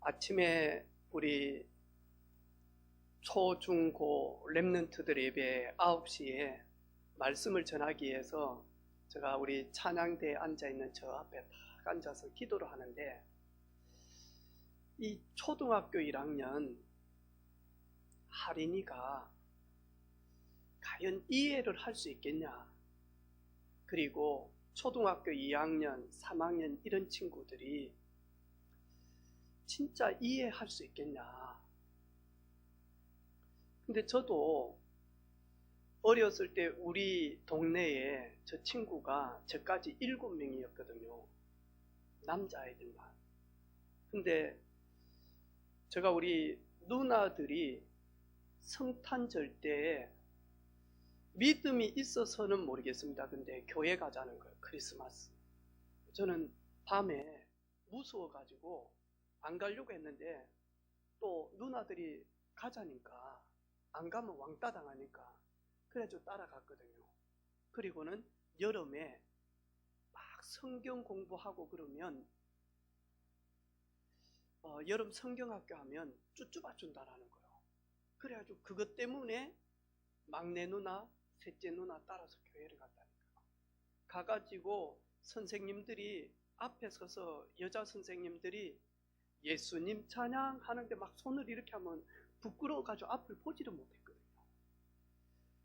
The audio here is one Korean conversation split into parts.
아침에 우리 초, 중, 고 렘넌트들 예배 9시에 말씀을 전하기 위해서 제가 우리 찬양대에 앉아있는 저 앞에 딱 앉아서 기도를 하는데, 이 초등학교 1학년 할인이가 과연 이해를 할 수 있겠냐, 그리고 초등학교 2학년, 3학년 이런 친구들이 진짜 이해할 수 있겠냐. 근데 저도 어렸을 때 우리 동네에 저 친구가 저까지 7명이었거든요. 남자아이들만. 근데 제가 우리 누나들이 성탄절 때에 믿음이 있어서는 모르겠습니다. 근데 교회 가자는 거예요. 크리스마스. 저는 밤에 무서워가지고 안 가려고 했는데 또 누나들이 가자니까 안 가면 왕따 당하니까 그래가지고 따라갔거든요. 그리고는 여름에 막 성경 공부하고 그러면 여름 성경학교 하면 쭈쭈바 준다라는 거예요. 그래가지고 그것 때문에 막내 누나, 셋째 누나 따라서 교회를 갔다니까요. 가가지고 선생님들이 앞에 서서 여자 선생님들이 예수님 찬양 하는데 막 손을 이렇게 하면 부끄러워가지고 앞을 보지를 못했거든요.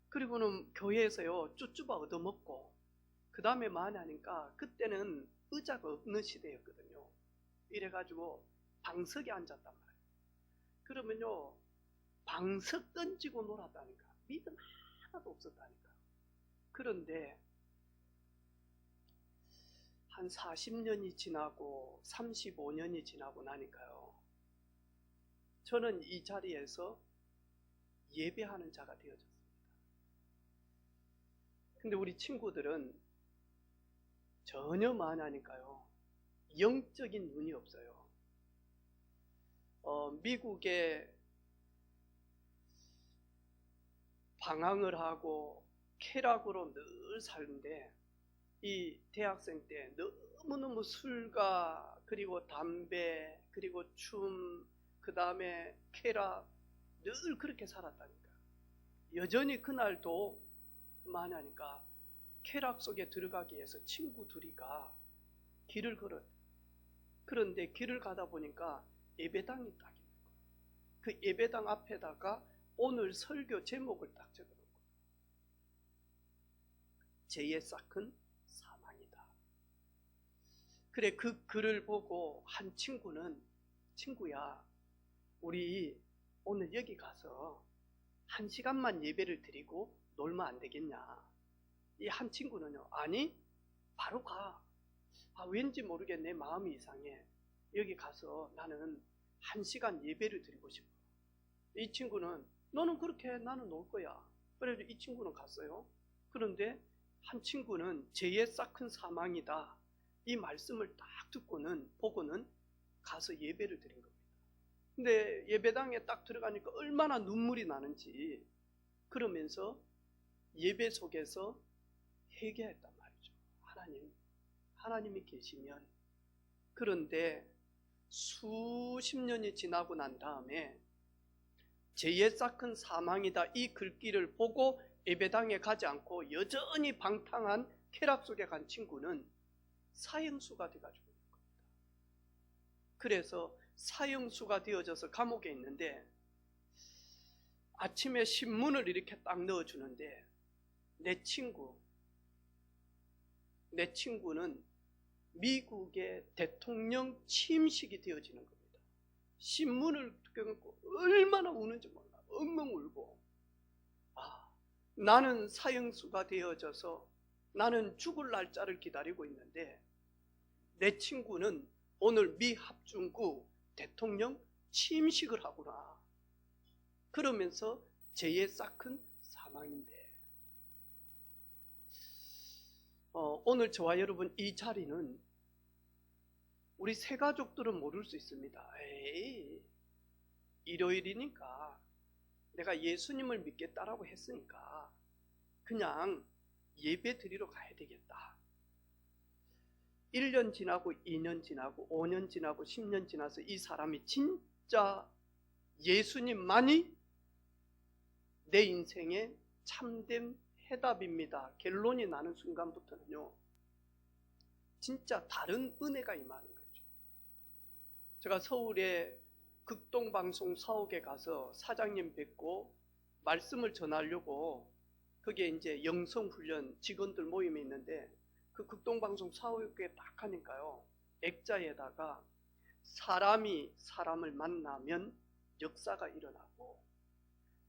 그리고는 교회에서요 쭈쭈바 얻어먹고, 그 다음에 많이 하니까 그때는 의자가 없는 시대였거든요. 이래가지고 방석에 앉았단 말이에요. 그러면요 방석 던지고 놀았다니까. 믿음 하나도 없었다니까. 그런데 한 40년이 지나고 35년이 지나고 나니까요, 저는 이 자리에서 예배하는 자가 되어졌습니다. 근데 우리 친구들은 전혀 만하니까요 영적인 눈이 없어요. 미국에 방황을 하고 쾌락으로 늘 사는데, 이 대학생 때 너무너무 술과 그리고 담배 그리고 춤 그 다음에 쾌락 늘 그렇게 살았다니까. 여전히 그날도 많이 하니까 쾌락 속에 들어가기 위해서 친구 둘이가 길을 걸었. 그런데 길을 가다 보니까 예배당이 딱 있는 거예요. 그 예배당 앞에다가 오늘 설교 제목을 딱 적어놓은 거예요. 죄의 싹은 사망이다. 그래, 그 글을 보고 한 친구는, 친구야 우리 오늘 여기 가서 1시간만 예배를 드리고 놀면 안 되겠냐. 이 한 친구는요, 아니 바로 가. 왠지 모르겠네, 마음이 이상해. 여기 가서 나는 1시간 예배를 드리고 싶어. 이 친구는 너는 그렇게 해, 나는 놀 거야. 그래서 이 친구는 갔어요. 그런데 한 친구는 죄의 싹은 사망이다, 이 말씀을 딱 듣고는 보고는 가서 예배를 드린 겁니다. 근데 예배당에 딱 들어가니까 얼마나 눈물이 나는지, 그러면서 예배 속에서 회개했단 말이죠. 하나님이 계시면. 그런데 수십 년이 지나고 난 다음에 죄의 싹은 사망이다, 이 글귀를 보고 예배당에 가지 않고 여전히 방탕한 쾌락 속에 간 친구는 사형수가 돼가지고 있는 겁니다. 그래서 사형수가 되어져서 감옥에 있는데, 아침에 신문을 이렇게 딱 넣어주는데 내 친구는 미국의 대통령 취임식이 되어지는 겁니다. 신문을 껴갖고 얼마나 우는지 몰라. 엉엉 울고, 나는 사형수가 되어져서 나는 죽을 날짜를 기다리고 있는데 내 친구는 오늘 미 합중국 대통령 취임식을 하구나. 그러면서 죄의 싹은 사망인데, 오늘 저와 여러분 이 자리는 우리 새 가족들은 모를 수 있습니다. 에이, 일요일이니까 내가 예수님을 믿겠다라고 했으니까 그냥 예배 드리러 가야 되겠다. 1년 지나고 2년 지나고 5년 지나고 10년 지나서 이 사람이 진짜 예수님만이 내 인생의 참된 해답입니다, 결론이 나는 순간부터는요, 진짜 다른 은혜가 임하는 거죠. 제가 서울에 극동방송 사옥에 가서 사장님 뵙고 말씀을 전하려고, 그게 이제 영성훈련 직원들 모임이 있는데, 그 극동방송 사옥에 딱 하니까요, 액자에다가 사람이 사람을 만나면 역사가 일어나고,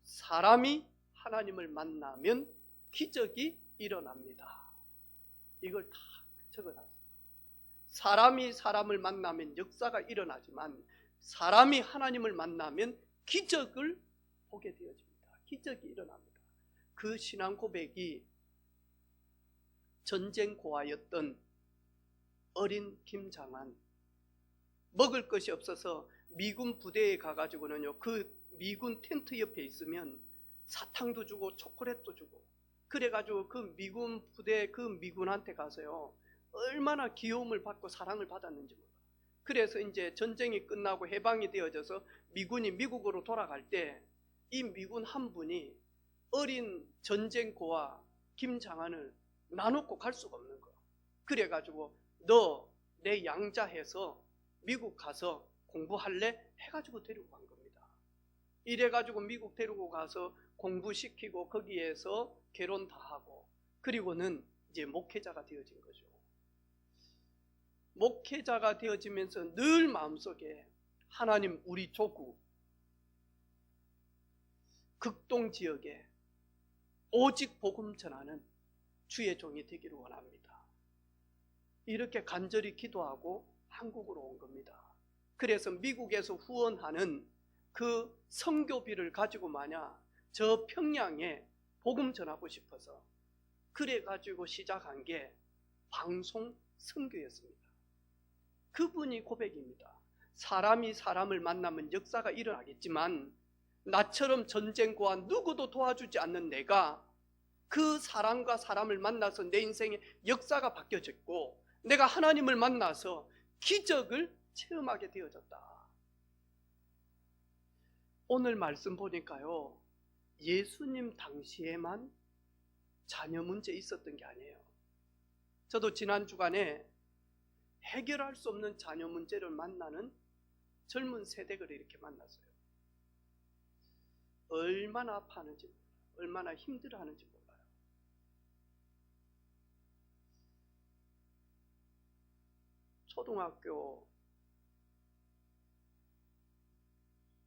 사람이 하나님을 만나면 기적이 일어납니다. 이걸 다 적어놨어요. 사람이 사람을 만나면 역사가 일어나지만 사람이 하나님을 만나면 기적을 보게 되어집니다. 기적이 일어납니다. 그 신앙 고백이 전쟁 고아였던 어린 김장한, 먹을 것이 없어서 미군 부대에 가가지고는요, 그 미군 텐트 옆에 있으면 사탕도 주고 초콜릿도 주고, 그래가지고 그 미군 부대 그 미군한테 가서요, 얼마나 귀여움을 받고 사랑을 받았는지 몰라. 그래서 이제 전쟁이 끝나고 해방이 되어져서 미군이 미국으로 돌아갈 때 이 미군 한 분이 어린 전쟁 고아 김장한을 놔놓고 갈 수가 없는 거야. 그래가지고 너 내 양자해서 미국 가서 공부할래? 해가지고 데리고 간 겁니다. 이래가지고 미국 데리고 가서 공부시키고 거기에서 결혼 다 하고, 그리고는 이제 목회자가 되어진 거죠. 목회자가 되어지면서 늘 마음속에 하나님, 우리 조국 극동 지역에 오직 복음 전하는 주의 종이 되기를 원합니다. 이렇게 간절히 기도하고 한국으로 온 겁니다. 그래서 미국에서 후원하는 그 선교비를 가지고 마냐 저 평양에 복음 전하고 싶어서, 그래가지고 시작한 게 방송 선교였습니다. 그분이 고백입니다. 사람이 사람을 만나면 역사가 일어나겠지만 나처럼 전쟁고아 누구도 도와주지 않는 내가 그 사람과 사람을 만나서 내 인생의 역사가 바뀌어졌고, 내가 하나님을 만나서 기적을 체험하게 되어졌다. 오늘 말씀 보니까요, 예수님 당시에만 자녀 문제 있었던 게 아니에요. 저도 지난 주간에 해결할 수 없는 자녀 문제를 만나는 젊은 세대를 이렇게 만났어요. 얼마나 아파하는지 몰라요. 얼마나 힘들어하는지 몰라요. 초등학교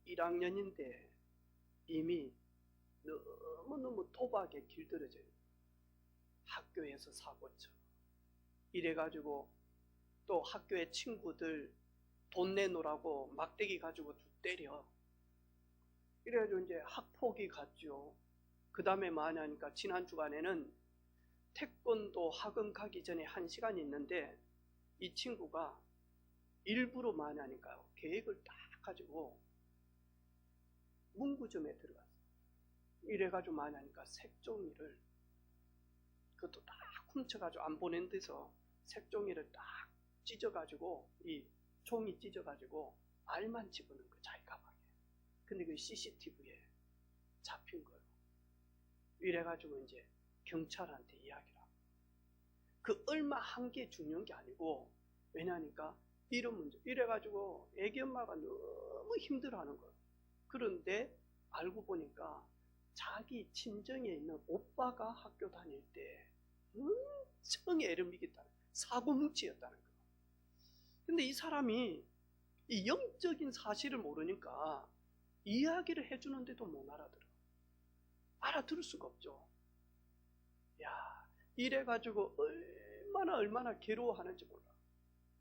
1학년인데 이미 너무너무 도박에 길들여져요. 학교에서 사고쳐. 이래가지고 또 학교의 친구들 돈 내놓으라고 막대기 가지고 때려. 이래가지고 이제 학폭이 갔죠. 그 다음에 뭐하냐 하니까 지난 주간에는 태권도 학원 가기 전에 1시간이 있는데 이 친구가 일부러 뭐하냐 하니까요, 계획을 딱 가지고 문구점에 들어갔어요. 이래가지고 뭐하냐 하니까 색종이를, 그것도 딱 훔쳐가지고 안 보낸 데서 색종이를 딱 찢어가지고, 이 종이 찢어가지고 알만 집어넣은 거, 자기 가방에. 근데 그 CCTV에 잡힌 거예요. 이래가지고 이제 경찰한테 이야기를 하고, 그 얼마 한 게 중요한 게 아니고, 왜냐니까 이런 문제. 이래가지고 애기 엄마가 너무 힘들어하는 거예요. 그런데 알고 보니까 자기 친정에 있는 오빠가 학교 다닐 때 엄청 애를 미겠다는, 사고뭉치였다는 거예요. 근데 이 사람이 이 영적인 사실을 모르니까 이야기를 해주는데도 못 알아들어. 알아들을 수가 없죠. 야, 이래가지고 얼마나 괴로워하는지 몰라.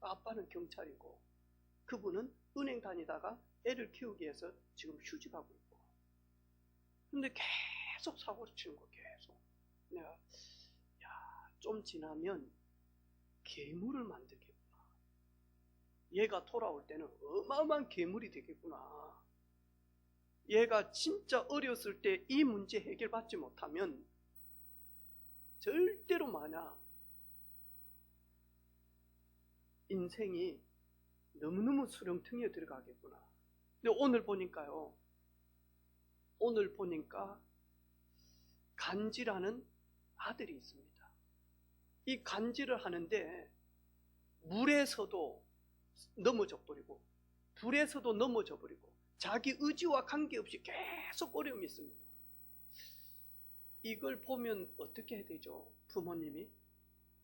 아빠는 경찰이고 그분은 은행 다니다가 애를 키우기 위해서 지금 휴직하고 있고. 근데 계속 사고를 치는 거, 계속. 내가 야, 좀 지나면 괴물을 만들겠구나. 얘가 돌아올 때는 어마어마한 괴물이 되겠구나. 얘가 진짜 어렸을 때 이 문제 해결받지 못하면 절대로 마냐 인생이 너무너무 수렁텅이에 들어가겠구나. 근데 오늘 보니까 간지라는 아들이 있습니다. 이 간지를 하는데 물에서도 넘어져 버리고 불에서도 넘어져 버리고 자기 의지와 관계없이 계속 어려움이 있습니다. 이걸 보면 어떻게 해야 되죠? 부모님이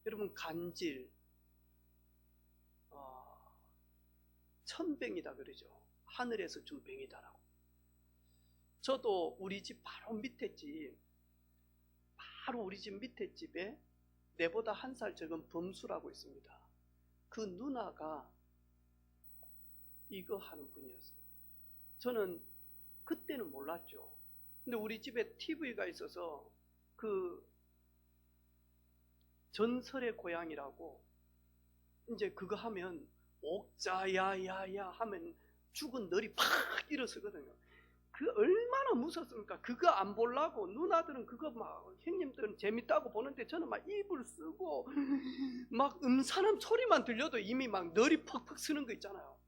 여러분, 간질 천병이다 그러죠. 하늘에서 준 병이다라고. 저도 우리 집 바로 밑에 집에 내보다 1살 적은 범수라고 있습니다. 그 누나가 이거 하는 분이었어요. 저는 그때는 몰랐죠. 근데 우리 집에 TV가 있어서 그 전설의 고향이라고 이제 그거 하면 옥자야야야 하면 죽은 널이 팍 일어서거든요. 그 얼마나 무섭습니까? 그거 안 보려고 누나들은 그거 막 형님들은 재밌다고 보는데 저는 막 입을 쓰고 막 음산한 소리만 들려도 이미 막 널이 팍팍 쓰는 거 있잖아요.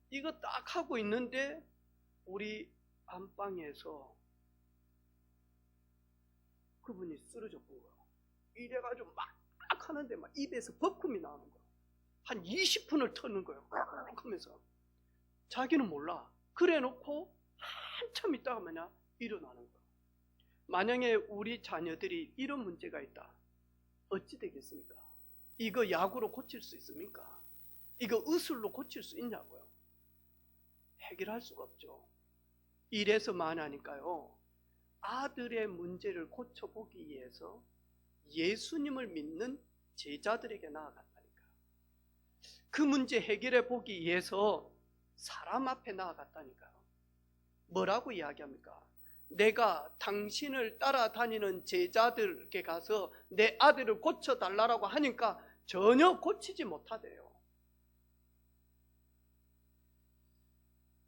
이거 딱 하고 있는데 우리 안방에서 그분이 쓰러져 본 거예요. 이래가지고 막 하는데 막 입에서 버쿰이 나오는 거예요. 한 20분을 터는 거예요. 하면서 자기는 몰라. 그래 놓고 한참 있다가 뭐냐 일어나는 거예요. 만약에 우리 자녀들이 이런 문제가 있다, 어찌 되겠습니까? 이거 약으로 고칠 수 있습니까? 이거 의술로 고칠 수 있냐고요? 해결할 수가 없죠. 이래서 만하니까요, 아들의 문제를 고쳐보기 위해서 예수님을 믿는 제자들에게 나아갔다니까요. 그 문제 해결해 보기 위해서 사람 앞에 나아갔다니까요. 뭐라고 이야기합니까? 내가 당신을 따라다니는 제자들에게 가서 내 아들을 고쳐달라고 하니까 전혀 고치지 못하대요.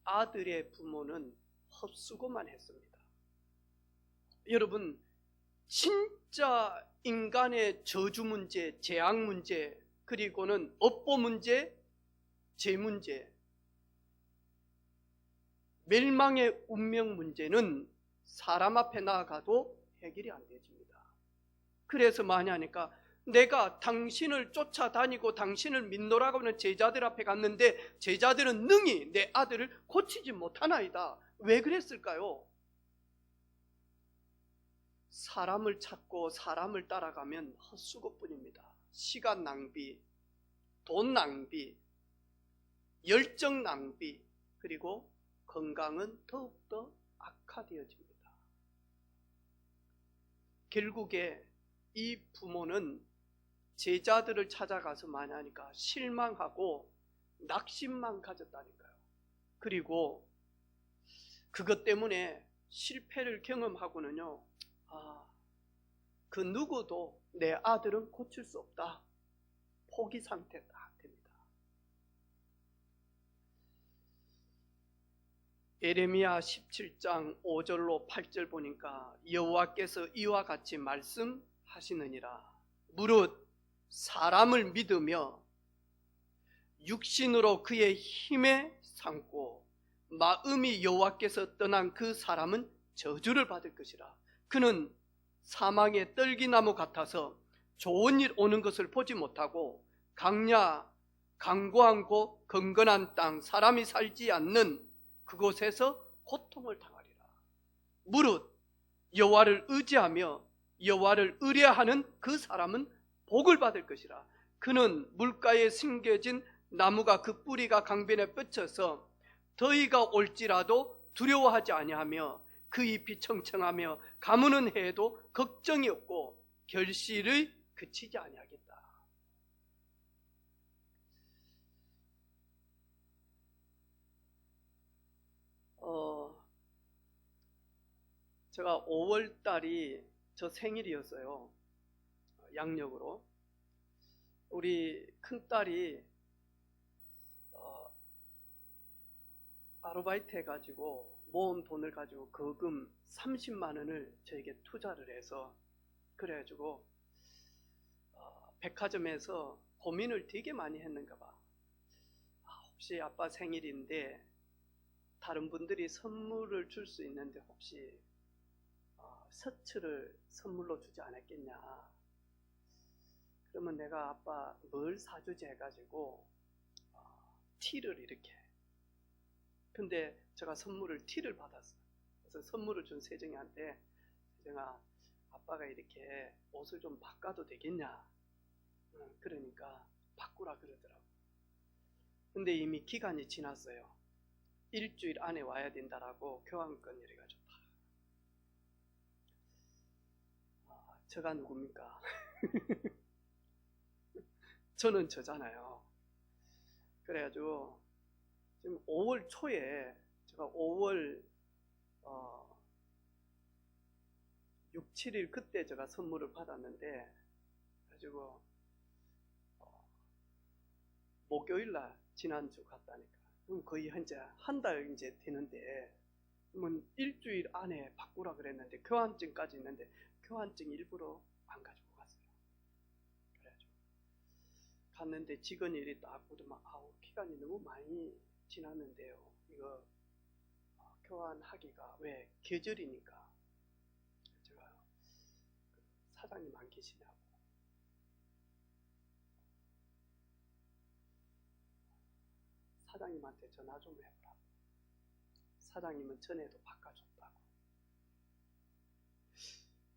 아들의 부모는 헛수고만 했습니다. 여러분, 진짜 인간의 저주 문제, 재앙 문제, 그리고는 업보 문제, 죄 문제, 멸망의 운명 문제는 사람 앞에 나아가도 해결이 안 되집니다. 그래서 많이 하니까 내가 당신을 쫓아다니고 당신을 믿노라고 하는 제자들 앞에 갔는데 제자들은 능히 내 아들을 고치지 못하나이다. 왜 그랬을까요? 사람을 찾고 사람을 따라가면 헛수고뿐입니다. 시간 낭비, 돈 낭비, 열정 낭비, 그리고 건강은 더욱더 악화되어집니다. 결국에 이 부모는 제자들을 찾아가서 많이 하니까 실망하고 낙심만 가졌다니까요. 그리고 그것 때문에 실패를 경험하고는요, 그 누구도 내 아들은 고칠 수 없다, 포기 상태다 됩니다. 예레미야 17장 5절로 8절 보니까 여호와께서 이와 같이 말씀하시느니라. 무릇 사람을 믿으며 육신으로 그의 힘에 삼고 마음이 여호와께서 떠난 그 사람은 저주를 받을 것이라. 그는 사망의 떨기나무 같아서 좋은 일 오는 것을 보지 못하고 강야, 강고한 곳, 건건한 땅, 사람이 살지 않는 그곳에서 고통을 당하리라. 무릇 여호와를 의지하며 여호와를 의뢰하는 그 사람은 복을 받을 것이라. 그는 물가에 심겨진 나무가 그 뿌리가 강변에 뻗쳐서 더위가 올지라도 두려워하지 아니하며 그 잎이 청청하며 가무는 해에도 걱정이 없고 결실을 그치지 아니하겠다. 제가 5월 달이 저 생일이었어요. 양력으로. 우리 큰딸이 아르바이트 해가지고 모은 돈을 가지고 거금 30만 원을 저에게 투자를 해서, 그래가지고 백화점에서 고민을 되게 많이 했는가 봐. 혹시 아빠 생일인데 다른 분들이 선물을 줄 수 있는데 혹시 셔츠를 선물로 주지 않았겠냐. 그러면 내가 아빠 뭘 사주지 해가지고 티를 이렇게. 근데 제가 선물을 티를 받았어요. 그래서 선물을 준 세정이한테, 세정아, 아빠가 이렇게 옷을 좀 바꿔도 되겠냐. 그러니까 바꾸라 그러더라고. 근데 이미 기간이 지났어요. 일주일 안에 와야 된다라고 교환권 이래가지고. 저가 누굽니까? 저는 저잖아요. 그래가지고 지금 5월 초에 제가 5월 6, 7일 그때 제가 선물을 받았는데, 그래가지고 목요일날 지난주 갔다니까. 그럼 거의 현재 한 달 이제 되는데, 그러면 일주일 안에 바꾸라 그랬는데 교환증까지 있는데 교환증 일부러 안 가지고 갔어요. 그래가지고 갔는데 직원이 이리 딱 보더만, 기간이 너무 많이 지났는데요. 이거 교환하기가, 왜 계절이니까. 제가 사장님 안 계시냐고. 사장님한테 전화 좀 해보라고. 사장님은 전에도 바꿔줬다고.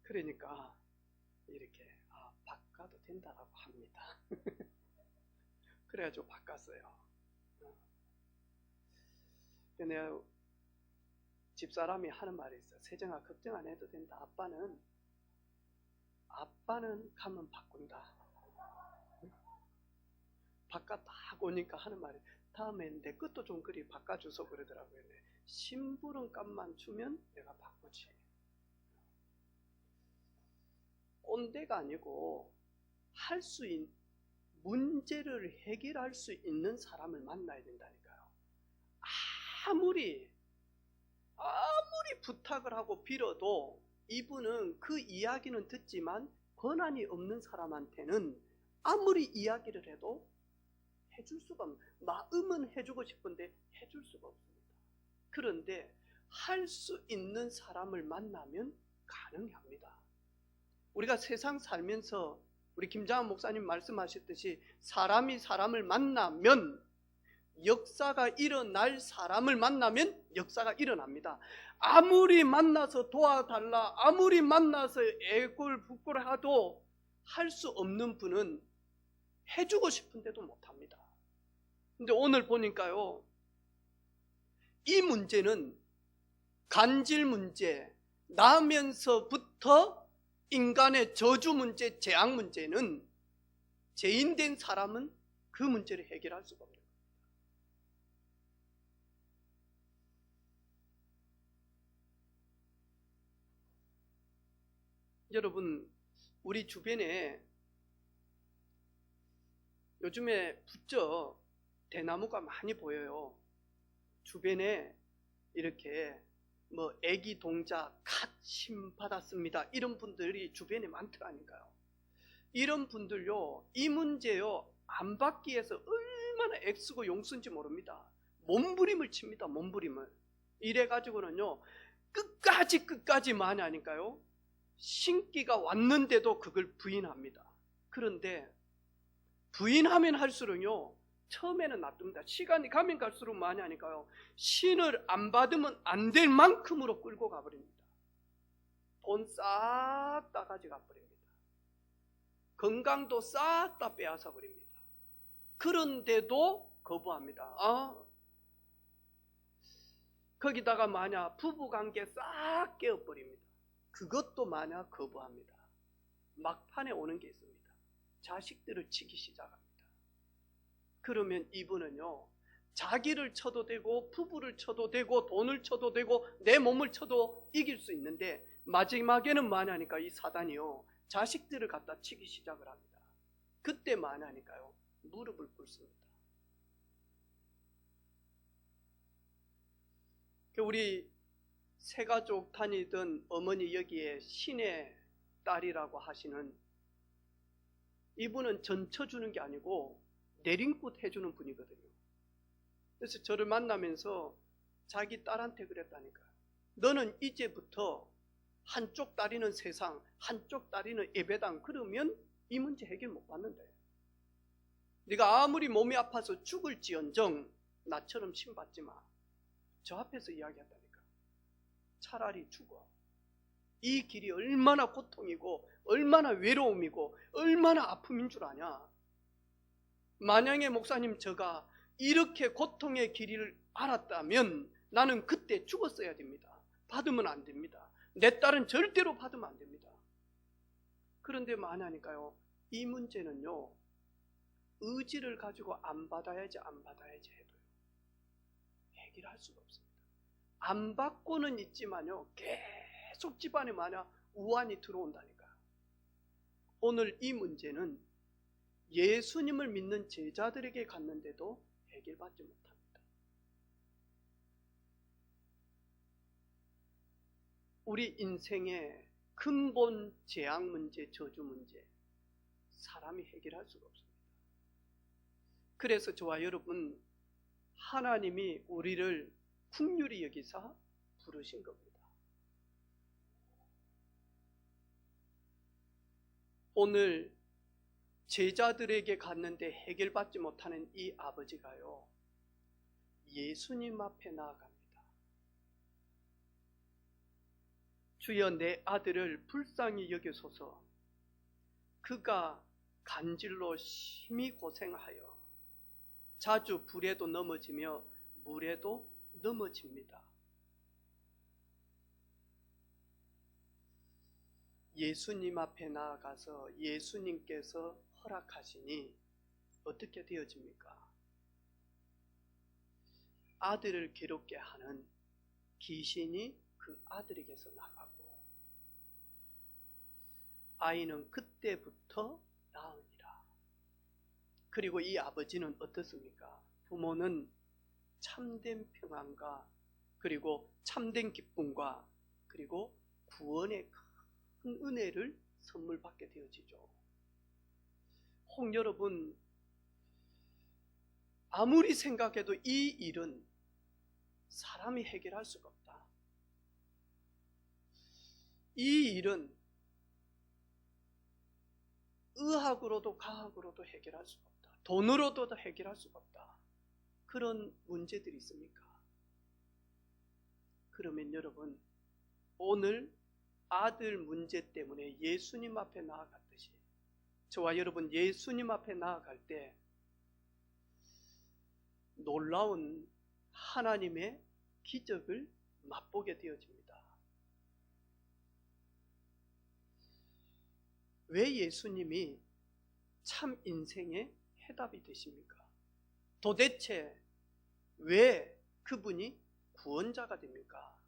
그러니까 이렇게 바꿔도 된다라고 합니다. 그래가지고 바꿨어요. 내가 집사람이 하는 말이 있어. 세정아, 걱정 안 해도 된다. 아빠는 가면 바꾼다. 바꿨다 하고 오니까 하는 말이, 다음엔 내 것도 좀 그리 바꿔줘서 그러더라고요. 심부름값만 주면 내가 바꾸지. 꼰대가 아니고 문제를 해결할 수 있는 사람을 만나야 된다니까요. 아무리 부탁을 하고 빌어도 이분은 그 이야기는 듣지만 권한이 없는 사람한테는 아무리 이야기를 해도 해줄 수가 없는, 마음은 해주고 싶은데 해줄 수가 없습니다. 그런데 할 수 있는 사람을 만나면 가능합니다. 우리가 세상 살면서 우리 김장한 목사님 말씀하셨듯이 사람이 사람을 만나면, 역사가 일어날 사람을 만나면 역사가 일어납니다. 아무리 만나서 도와달라, 아무리 만나서 애골부골하도 할 수 없는 분은 해주고 싶은데도 못합니다. 근데 오늘 보니까요, 이 문제는 간질 문제, 나면서부터 인간의 저주 문제, 재앙 문제는 죄인된 사람은 그 문제를 해결할 수가 없는 겁니다. 여러분, 우리 주변에 요즘에 부쩍 대나무가 많이 보여요. 주변에 이렇게 애기 동자 갓 심 받았습니다, 이런 분들이 주변에 많더라니까요. 이런 분들요, 이 문제요 안 받기 위해서 얼마나 애쓰고 용쓴지 모릅니다. 몸부림을 칩니다. 몸부림을. 이래가지고는요 끝까지 많이 하니까요, 신기가 왔는데도 그걸 부인합니다. 그런데 부인하면 할수록요, 처음에는 놔둡니다. 시간이 가면 갈수록 많이 하니까요, 신을 안 받으면 안 될 만큼으로 끌고 가버립니다. 돈 싹 다 가져가 버립니다. 건강도 싹 다 빼앗아 버립니다. 그런데도 거부합니다. 거기다가 만약 부부관계 싹 깨어버립니다. 그것도 만약 거부합니다. 막판에 오는 게 있습니다. 자식들을 치기 시작합니다. 그러면 이분은요, 자기를 쳐도 되고 부부를 쳐도 되고 돈을 쳐도 되고 내 몸을 쳐도 이길 수 있는데, 마지막에는 만약하니까 이 사단이요, 자식들을 갖다 치기 시작을 합니다. 그때 만약하니까요, 무릎을 꿇습니다. 우리 새가족 다니던 어머니, 여기에 신의 딸이라고 하시는 이분은 전쳐 주는 게 아니고 내림굿 해주는 분이거든요. 그래서 저를 만나면서 자기 딸한테 그랬다니까요. 너는 이제부터 한쪽 다리는 세상, 한쪽 다리는 예배당, 그러면 이 문제 해결 못 받는데, 네가 아무리 몸이 아파서 죽을지언정 나처럼 신받지 마. 저 앞에서 이야기했다니까. 차라리 죽어. 이 길이 얼마나 고통이고 얼마나 외로움이고 얼마나 아픔인 줄 아냐. 만약에 목사님 제가 이렇게 고통의 길이를 알았다면 나는 그때 죽었어야 됩니다. 받으면 안 됩니다. 내 딸은 절대로 받으면 안 됩니다. 그런데 뭐하냐니까요, 이 문제는요, 의지를 가지고 안 받아야지 해도요 해결할 수가 없습니다. 안 받고는 있지만요, 계속 집안에 우환이 들어온다니까요. 오늘 이 문제는 예수님을 믿는 제자들에게 갔는데도 해결받지 못합니다. 우리 인생의 근본 재앙 문제, 저주 문제, 사람이 해결할 수가 없습니다. 그래서 저와 여러분, 하나님이 우리를 긍휼히 여기사 부르신 겁니다. 오늘 제자들에게 갔는데 해결받지 못하는 이 아버지가요, 예수님 앞에 나아갑니다. 주여, 내 아들을 불쌍히 여기소서. 그가 간질로 심히 고생하여 자주 불에도 넘어지며 물에도 넘어집니다. 예수님 앞에 나아가서 예수님께서 허락하시니 어떻게 되어집니까? 아들을 괴롭게 하는 귀신이 그 아들에게서 나가고, 아이는 그때부터 나으니라. 그리고 이 아버지는 어떻습니까? 부모는 참된 평안과 그리고 참된 기쁨과 그리고 구원의 큰 은혜를 선물 받게 되어지죠. 혹 여러분, 아무리 생각해도 이 일은 사람이 해결할 수가 없다. 이 일은 의학으로도 과학으로도 해결할 수가 없다. 돈으로도 해결할 수가 없다. 그런 문제들이 있습니까? 그러면 여러분, 오늘 아들 문제 때문에 예수님 앞에 나아갔듯이 저와 여러분, 예수님 앞에 나아갈 때 놀라운 하나님의 기적을 맛보게 되어집니다. 왜 예수님이 참 인생의 해답이 되십니까? 도대체 왜 그분이 구원자가 됩니까?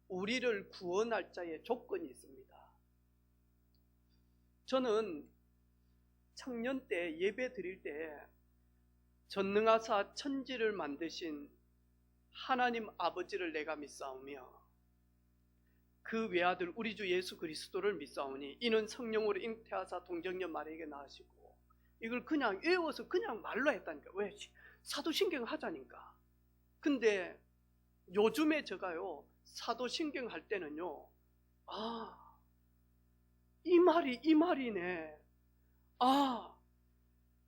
우리를 구원할 자의 조건이 있습니다. 저는 청년 때 예배 드릴 때 전능하사 천지를 만드신 하나님 아버지를 내가 믿사오며 그 외아들 우리 주 예수 그리스도를 믿사오니 이는 성령으로 잉태하사 동정녀 마리아에게 낳으시고, 이걸 그냥 외워서 그냥 말로 했다니까. 왜? 사도신경 하자니까. 근데 요즘에 제가요, 사도신경 할 때는요, 이 말이네.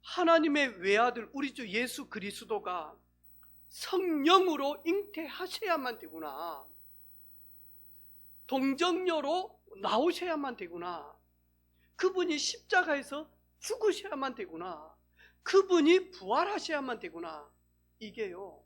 하나님의 외아들 우리 주 예수 그리스도가 성령으로 잉태하셔야만 되구나. 동정녀로 나오셔야만 되구나. 그분이 십자가에서 죽으셔야만 되구나. 그분이 부활하셔야만 되구나. 이게요,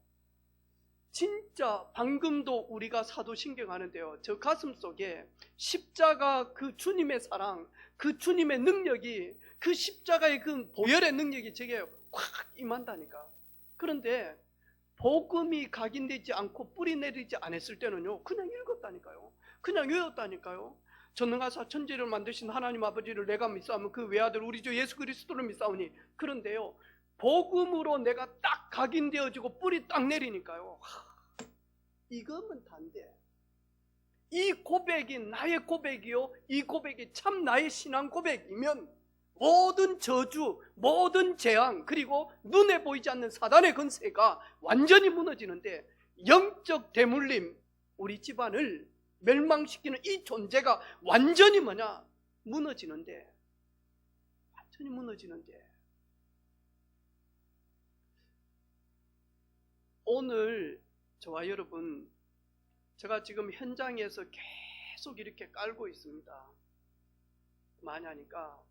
진짜 방금도 우리가 사도신경 하는데요, 저 가슴 속에 십자가 그 주님의 사랑, 그 주님의 능력이, 그 십자가의 그 보혈의 능력이 제게 확 임한다니까. 그런데 복음이 각인되지 않고 뿌리 내리지 않았을 때는요, 그냥 읽었다니까요. 그냥 외웠다니까요. 전능하사 천지를 만드신 하나님 아버지를 내가 믿사오면 그 외아들 우리 주 예수 그리스도를 믿사오니. 그런데요, 복음으로 내가 딱 각인되어지고 뿌리 딱 내리니까요, 이거면 단데, 이 고백이 나의 고백이요, 이 고백이 참 나의 신앙 고백이면 모든 저주, 모든 재앙, 그리고 눈에 보이지 않는 사단의 권세가 완전히 무너지는데, 영적 대물림, 우리 집안을 멸망시키는 이 존재가 완전히 무너지는데, 완전히 무너지는데, 오늘 저와 여러분, 제가 지금 현장에서 계속 이렇게 깔고 있습니다. 많이 하니까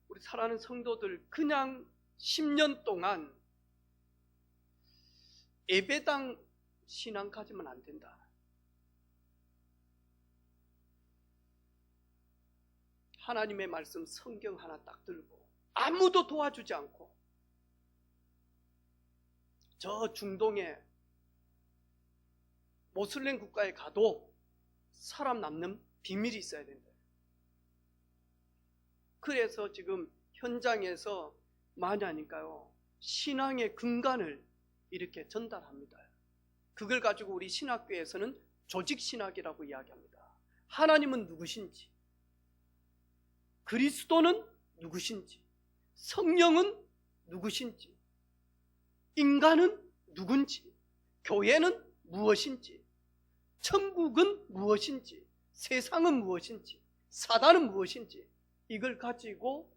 우리 사랑하는 성도들, 그냥 10년 동안 예배당 신앙 가지면 안 된다. 하나님의 말씀 성경 하나 딱 들고 아무도 도와주지 않고 저 중동에 모슬렘 국가에 가도 사람 남는 비밀이 있어야 된다. 그래서 지금 현장에서 많이 하니까요, 신앙의 근간을 이렇게 전달합니다. 그걸 가지고 우리 신학교에서는 조직신학이라고 이야기합니다. 하나님은 누구신지, 그리스도는 누구신지, 성령은 누구신지, 인간은 누군지, 교회는 무엇인지, 천국은 무엇인지, 세상은 무엇인지, 사단은 무엇인지, 이걸 가지고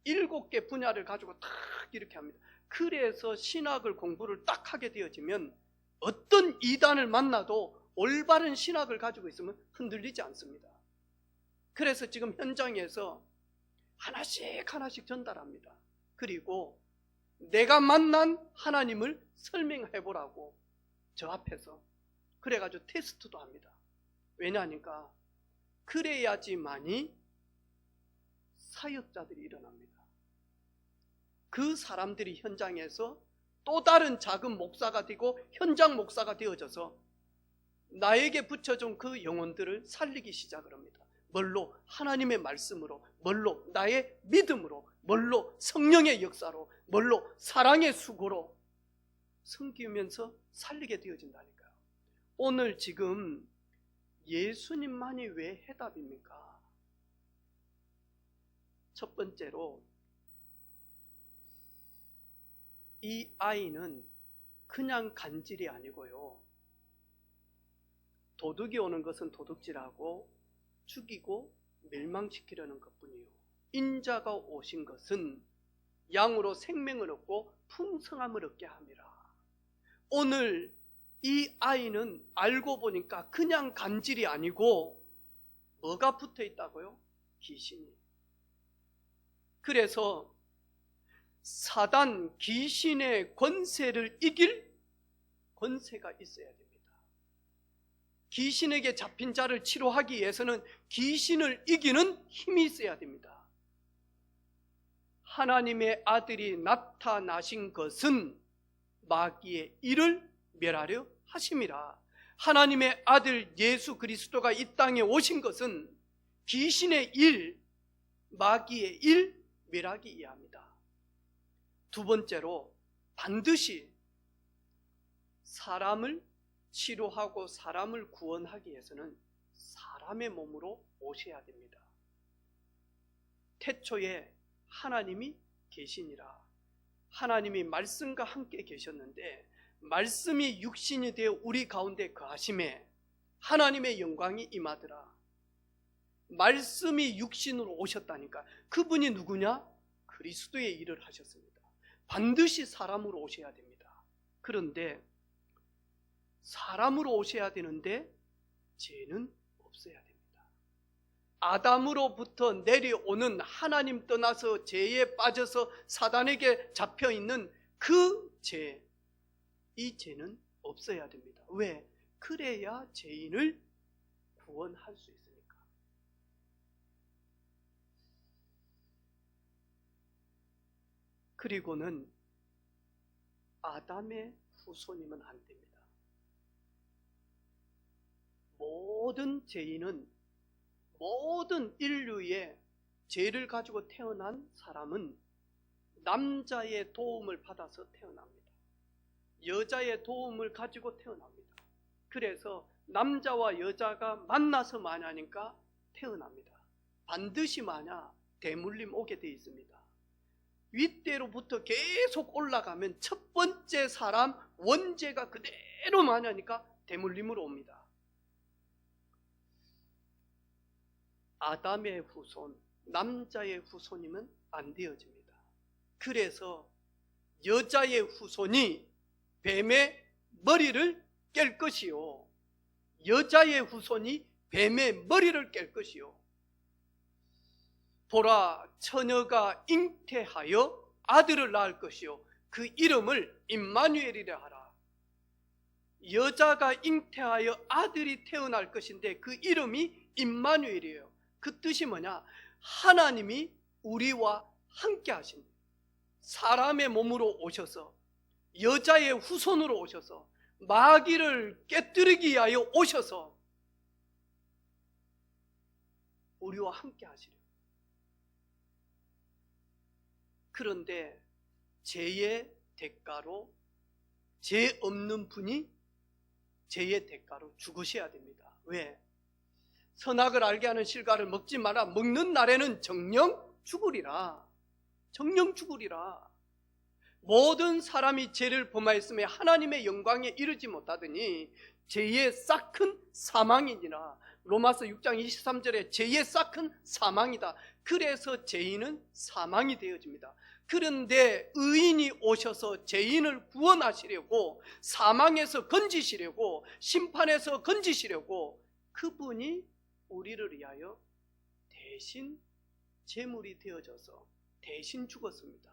7개 분야를 가지고 딱 이렇게 합니다. 그래서 신학을 공부를 딱 하게 되어지면 어떤 이단을 만나도 올바른 신학을 가지고 있으면 흔들리지 않습니다. 그래서 지금 현장에서 하나씩 전달합니다. 그리고 내가 만난 하나님을 설명해보라고 저 앞에서 그래가지고 테스트도 합니다. 왜냐하니까 그래야지만이 사역자들이 일어납니다. 그 사람들이 현장에서 또 다른 작은 목사가 되고 현장 목사가 되어져서 나에게 붙여준 그 영혼들을 살리기 시작을 합니다. 뭘로? 하나님의 말씀으로, 뭘로? 나의 믿음으로, 뭘로? 성령의 역사로, 뭘로? 사랑의 수고로 섬기면서 살리게 되어진다니까요. 오늘 지금 예수님만이 왜 해답입니까? 첫 번째로, 이 아이는 그냥 간질이 아니고요, 도둑이 오는 것은 도둑질하고 죽이고 멸망시키려는 것뿐이요, 인자가 오신 것은 양으로 생명을 얻고 풍성함을 얻게 함이라. 오늘 이 아이는 알고 보니까 그냥 간질이 아니고 뭐가 붙어 있다고요? 귀신이. 그래서 사단, 귀신의 권세를 이길 권세가 있어야 됩니다. 귀신에게 잡힌 자를 치료하기 위해서는 귀신을 이기는 힘이 있어야 됩니다. 하나님의 아들이 나타나신 것은 마귀의 일을 멸하려 하심이라. 하나님의 아들 예수 그리스도가 이 땅에 오신 것은 귀신의 일, 마귀의 일 멸하기 위함이다. 두 번째로, 반드시 사람을 치료하고 사람을 구원하기 위해서는 사람의 몸으로 오셔야 됩니다. 태초에 하나님이 계시니라. 하나님이 말씀과 함께 계셨는데 말씀이 육신이 되어 우리 가운데 거하심에 하나님의 영광이 임하더라. 말씀이 육신으로 오셨다니까. 그분이 누구냐? 그리스도의 일을 하셨습니다. 반드시 사람으로 오셔야 됩니다. 그런데 사람으로 오셔야 되는데 죄는 없어야 됩니다. 아담으로부터 내려오는, 하나님 떠나서 죄에 빠져서 사단에게 잡혀있는 그 죄, 이 죄는 없어야 됩니다. 왜? 그래야 죄인을 구원할 수 있으니까. 그리고는 아담의 후손이면 안 됩니다. 모든 죄인은, 모든 인류의 죄를 가지고 태어난 사람은 남자의 도움을 받아서 태어납니다. 여자의 도움을 가지고 태어납니다. 그래서 남자와 여자가 만나서 만나니까 태어납니다. 반드시 대물림 오게 되어 있습니다. 윗대로부터 계속 올라가면 첫 번째 사람 원죄가 그대로 많으니까 대물림으로 옵니다. 아담의 후손, 남자의 후손이면 안 되어집니다. 그래서 여자의 후손이 뱀의 머리를 깰 것이요, 여자의 후손이 뱀의 머리를 깰 것이요, 보라, 처녀가 잉태하여 아들을 낳을 것이요, 그 이름을 임마누엘이라 하라. 여자가 잉태하여 아들이 태어날 것인데 그 이름이 임마누엘이에요. 그 뜻이 뭐냐? 하나님이 우리와 함께 하신, 사람의 몸으로 오셔서 여자의 후손으로 오셔서 마귀를 깨뜨리기 위하여 오셔서 우리와 함께 하시려. 그런데 죄의 대가로, 죄 없는 분이 죄의 대가로 죽으셔야 됩니다. 왜? 선악을 알게 하는 실과를 먹지 마라. 먹는 날에는 정령 죽으리라. 정령 죽으리라. 모든 사람이 죄를 범하였으며 하나님의 영광에 이르지 못하더니 죄의 싹은 사망이니라. 로마서 6장 23절에 죄의 싹은 사망이다. 그래서 죄인은 사망이 되어집니다. 그런데 의인이 오셔서 죄인을 구원하시려고, 사망에서 건지시려고, 심판에서 건지시려고 그분이 우리를 위하여 대신 제물이 되어져서 대신 죽었습니다.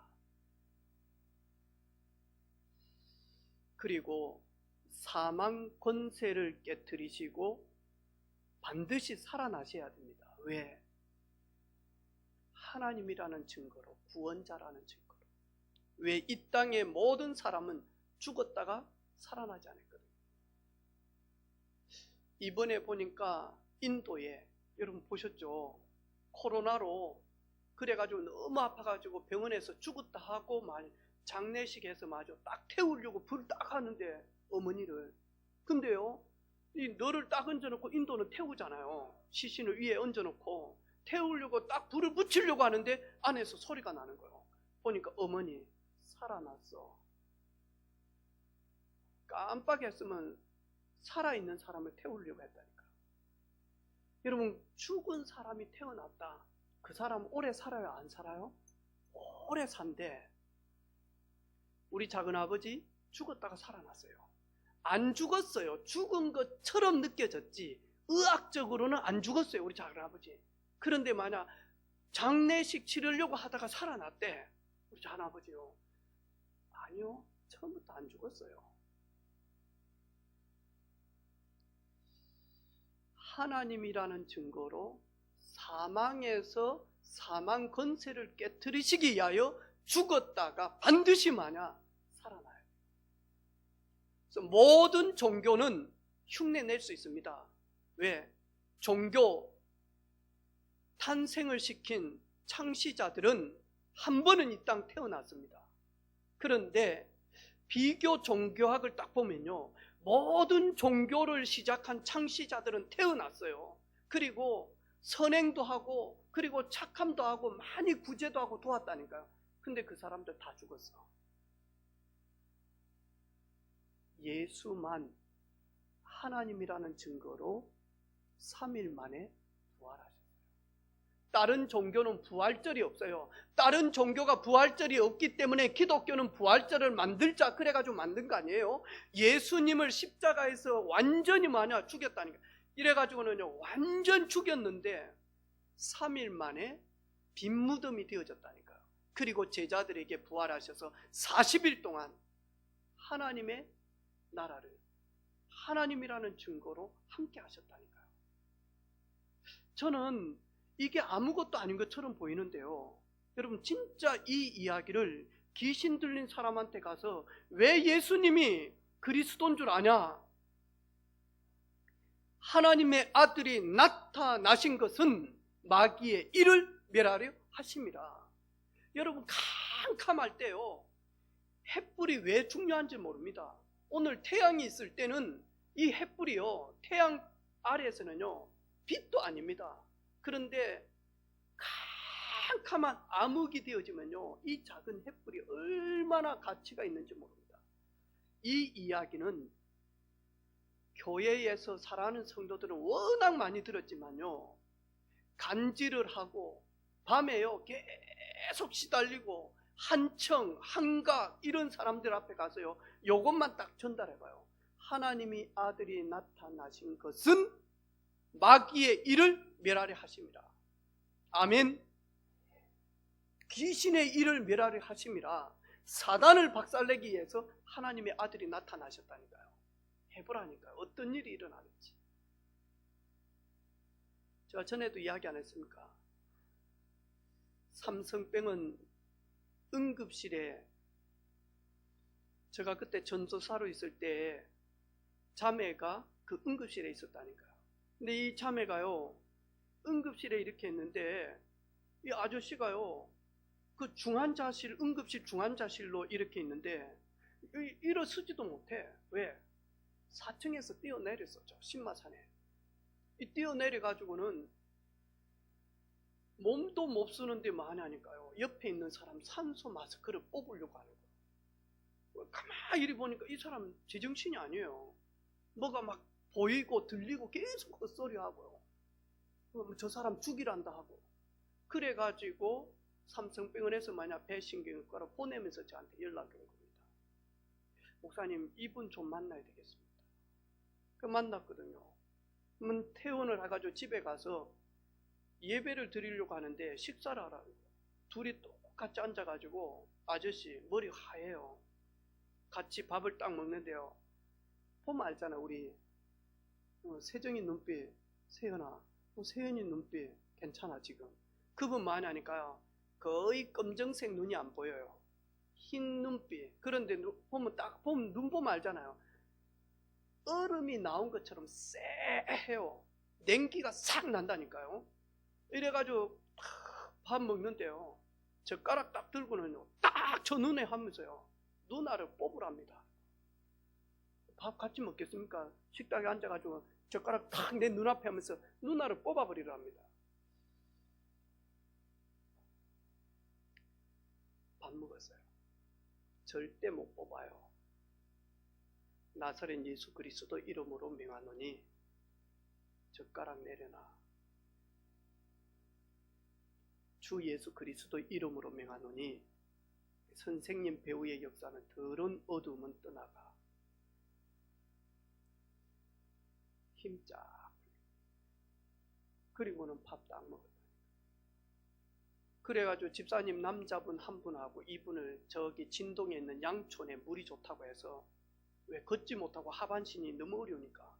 그리고 사망 권세를 깨뜨리시고 반드시 살아나셔야 됩니다. 왜? 하나님이라는 증거로, 구원자라는 증거로. 왜? 이 땅의 모든 사람은 죽었다가 살아나지 않았거든요. 이번에 보니까 인도에, 여러분 보셨죠? 코로나로 그래가지고 너무 아파가지고 병원에서 죽었다 하고 장례식에서 마저 딱 태우려고 불 딱 하는데, 어머니를. 근데요, 이 너를 딱 얹어놓고 인도는 태우잖아요. 시신을 위에 얹어놓고 태우려고 딱 불을 붙이려고 하는데 안에서 소리가 나는 거예요. 보니까 어머니 살아났어. 깜빡했으면 살아있는 사람을 태우려고 했다니까. 여러분, 죽은 사람이 태어났다. 그 사람 오래 살아요, 안 살아요? 오래 산대. 우리 작은아버지 죽었다가 살아났어요. 안 죽었어요. 죽은 것처럼 느껴졌지 의학적으로는 안 죽었어요, 우리 작은아버지. 그런데 만약 장례식 치르려고 하다가 살아났대, 우리 작은아버지요. 아니요, 처음부터 안 죽었어요. 하나님이라는 증거로 사망에서 사망 권세를 깨뜨리시기 위하여 죽었다가 반드시 마냐 살아나요. 그래서 모든 종교는 흉내 낼 수 있습니다. 왜? 종교 탄생을 시킨 창시자들은 한 번은 이 땅 태어났습니다. 그런데 비교 종교학을 딱 보면요, 모든 종교를 시작한 창시자들은 태어났어요. 그리고 선행도 하고, 그리고 착함도 하고, 많이 구제도 하고 도왔다니까요. 근데 그 사람들 다 죽었어. 예수만 하나님이라는 증거로 3일 만에 부활하셨어요. 다른 종교는 부활절이 없어요. 다른 종교가 부활절이 없기 때문에 기독교는 부활절을 만들자 그래가지고 만든 거 아니에요. 예수님을 십자가에서 완전히 마냐 죽였다니까. 이래가지고는요, 완전 죽였는데 3일 만에 빈 무덤이 되어졌다니까요. 그리고 제자들에게 부활하셔서 40일 동안 하나님의 나라를, 하나님이라는 증거로 함께 하셨다니까요. 저는 이게 아무것도 아닌 것처럼 보이는데요, 여러분 진짜 이 이야기를 귀신 들린 사람한테 가서 왜 예수님이 그리스도인 줄 아냐? 하나님의 아들이 나타나신 것은 마귀의 일을 멸하려 하심이라. 여러분 캄캄할 때요, 햇불이 왜 중요한지 모릅니다. 오늘 태양이 있을 때는 이 햇불이요, 태양 아래에서는요 빛도 아닙니다. 그런데 캄캄한 암흑이 되어지면요, 이 작은 횃불이 얼마나 가치가 있는지 모릅니다. 이 이야기는 교회에서 살아가는 성도들은 워낙 많이 들었지만요, 간질을 하고 밤에요 계속 시달리고 한청, 한각 이런 사람들 앞에 가서요, 요것만 딱 전달해봐요. 하나님이 아들이 나타나신 것은 마귀의 일을 멸하려 하심이라. 아멘. 귀신의 일을 멸하려 하심이라. 사단을 박살내기 위해서 하나님의 아들이 나타나셨다니까요. 해보라니까요. 어떤 일이 일어나는지. 제가 전에도 이야기 안 했습니까? 삼성병원 응급실에 제가 그때 전도사로 있을 때 자매가 그 응급실에 있었다니까요. 근데 이 자매가요, 응급실에 이렇게 있는데 이 아저씨가요, 그 중환자실, 응급실 중환자실로 이렇게 있는데 일어서지도 못해. 왜? 4층에서 뛰어내렸었죠. 신마산에. 이 뛰어내려가지고는 몸도 못 쓰는데 많이 하니까요, 옆에 있는 사람 산소 마스크를 뽑으려고 하는 거예요. 가만히 이리 보니까 이 사람 제정신이 아니에요. 뭐가 막 보이고 들리고 계속 헛소리 하고요. 저 사람 죽이란다 하고. 그래가지고 삼성병원에서 만약 배신경과로 보내면서 저한테 연락이 온 겁니다. 목사님, 이분 좀 만나야 되겠습니다. 그 만났거든요. 그러면 퇴원을 해가지고 집에 가서 예배를 드리려고 하는데 식사를 하라고. 둘이 똑같이 앉아가지고, 아저씨 머리 하얘요. 같이 밥을 딱 먹는데요, 보면 알잖아. 우리 세정이 눈빛, 세연아, 세연이 눈빛 괜찮아 지금? 그분 많이 하니까요, 거의 검정색 눈이 안 보여요. 흰 눈빛. 그런데 보면 눈 보면 알잖아요. 얼음이 나온 것처럼 쎄해요. 냉기가 싹 난다니까요. 이래가지고 밥 먹는데요, 젓가락 딱 들고는요, 딱 저 눈에 하면서요, 누나를 뽑으랍니다. 밥 같이 먹겠습니까? 식탁에 앉아가지고 젓가락 탁 내 눈앞에 하면서 누나를 뽑아버리랍니다. 밥 먹었어요. 절대 못 뽑아요. 나사렛 예수 그리스도 이름으로 명하노니 젓가락 내려놔. 주 예수 그리스도 이름으로 명하노니 선생님 배우의 역사는 더러운 어두움은 떠나가. 힘짝. 그리고는 밥도 안 먹었다. 그래가지고 집사님 남자분 한 분하고 이분을 저기 진동에 있는 양촌에 물이 좋다고 해서, 왜 걷지 못하고 하반신이 너무 어려우니까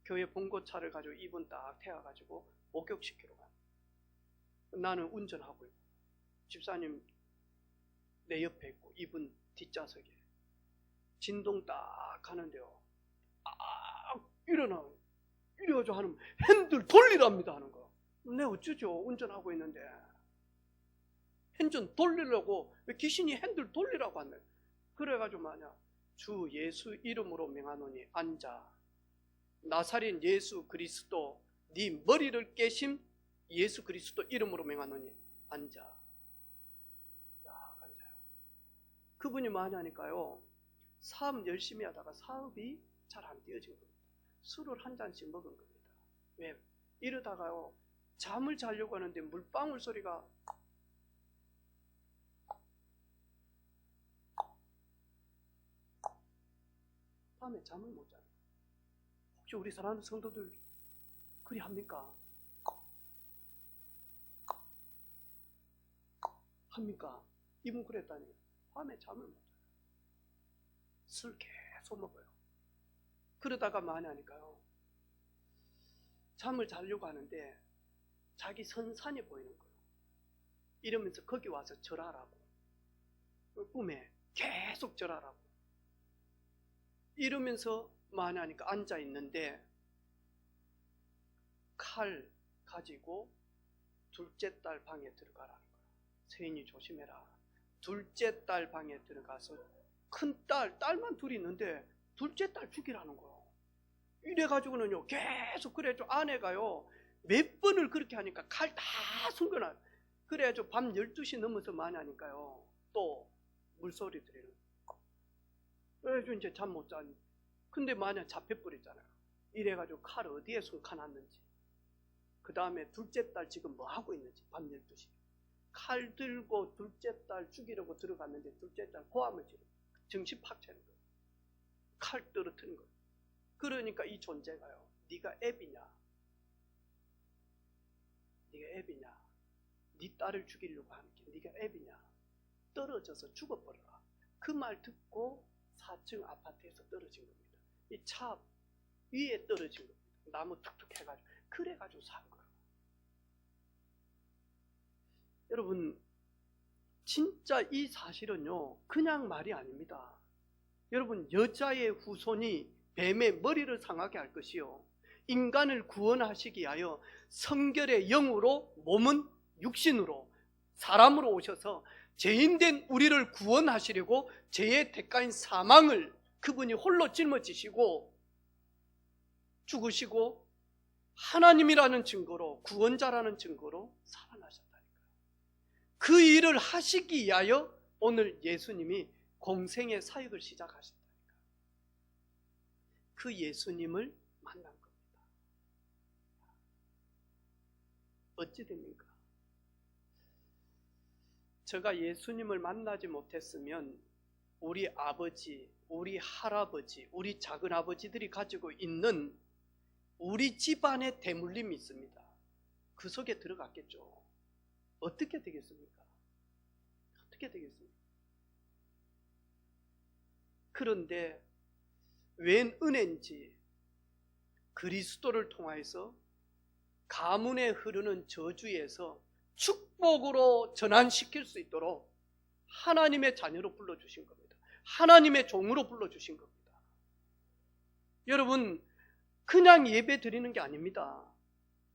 교회 봉고차를 가지고 이분 딱 태워가지고 목욕시키러 가. 나는 운전하고 있고 집사님 내 옆에 있고 이분 뒷좌석에. 진동 딱 가는데요, 일어나. 이래가지고 하는, 핸들 돌리랍니다 하는 거. 내 어쩌죠? 운전하고 있는데 핸들 돌리려고, 왜 귀신이 핸들 돌리라고 한대. 그래가지고 만약 주 예수 이름으로 명하노니 앉아. 나사렛 예수 그리스도 네 머리를 깨심 예수 그리스도 이름으로 명하노니 앉아. 딱 앉아요. 그분이 많이 하니까요, 사업 열심히 하다가 사업이 잘 안 되어진 겁니다. 술을 한 잔씩 먹은 겁니다. 왜? 이러다가요, 잠을 자려고 하는데 물방울 소리가 밤에 잠을 못 자요. 혹시 우리 사랑하는 성도들 그리 합니까? 합니까? 이분 그랬다니. 밤에 잠을 못 자요. 술 계속 먹어요. 그러다가 많이 하니까요, 잠을 자려고 하는데 자기 선산이 보이는 거예요. 이러면서 거기 와서 절하라고. 꿈에 계속 절하라고. 이러면서 많이 하니까 앉아 있는데 칼 가지고 둘째 딸 방에 들어가라는 거예요. 세인이 조심해라. 둘째 딸 방에 들어가서 큰 딸만 둘이 있는데 둘째 딸 죽이라는 거예요. 이래가지고는요, 계속 그래죠. 아내가요, 몇 번을 그렇게 하니까 칼 다 숨겨놔요. 그래가지고 밤 12시 넘어서 만나니까요, 또 물소리 들리는 거예요. 그래가지고 이제 잠 못 자니. 근데 만약 잡혀버리잖아요. 이래가지고 칼 어디에 숨겨놨는지, 그 다음에 둘째 딸 지금 뭐 하고 있는지, 밤 12시. 칼 들고 둘째 딸 죽이려고 들어갔는데 둘째 딸 고함을 지르고 정신 팍 차는 거예요. 칼 떨어뜨린 거예요. 그러니까 이 존재가요, 네가 애비냐? 네가 애비냐? 네 딸을 죽이려고 하는 게 네가 애비냐? 떨어져서 죽어버려라. 그 말 듣고 4층 아파트에서 떨어진 겁니다. 이 차 위에 떨어진 겁니다. 나무 툭툭 해가지고. 그래가지고 산 거예요. 여러분, 진짜 이 사실은요, 그냥 말이 아닙니다. 여러분, 여자의 후손이 뱀의 머리를 상하게 할 것이요, 인간을 구원하시기 위하여 성결의 영으로, 몸은 육신으로, 사람으로 오셔서 죄인된 우리를 구원하시려고 죄의 대가인 사망을 그분이 홀로 짊어지시고 죽으시고 하나님이라는 증거로, 구원자라는 증거로 살아나셨다니까요. 그 일을 하시기 위하여 오늘 예수님이 공생의 사역을 시작하셨다니까요. 그 예수님을 만난 겁니다. 어찌 됩니까? 제가 예수님을 만나지 못했으면 우리 아버지, 우리 할아버지, 우리 작은아버지들이 가지고 있는 우리 집안의 대물림이 있습니다. 그 속에 들어갔겠죠. 어떻게 되겠습니까? 어떻게 되겠습니까? 그런데 웬 은혜인지 그리스도를 통하여서 가문에 흐르는 저주에서 축복으로 전환시킬 수 있도록 하나님의 자녀로 불러주신 겁니다. 하나님의 종으로 불러주신 겁니다. 여러분, 그냥 예배 드리는 게 아닙니다.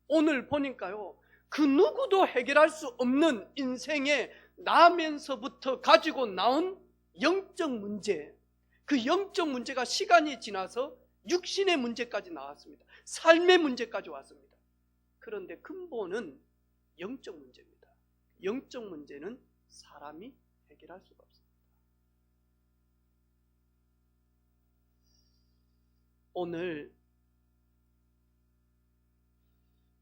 오늘 보니까요, 그 누구도 해결할 수 없는 인생에 나면서부터 가지고 나온 영적 문제, 그 영적 문제가 시간이 지나서 육신의 문제까지 나왔습니다. 삶의 문제까지 왔습니다. 그런데 근본은 영적 문제입니다. 영적 문제는 사람이 해결할 수가 없습니다. 오늘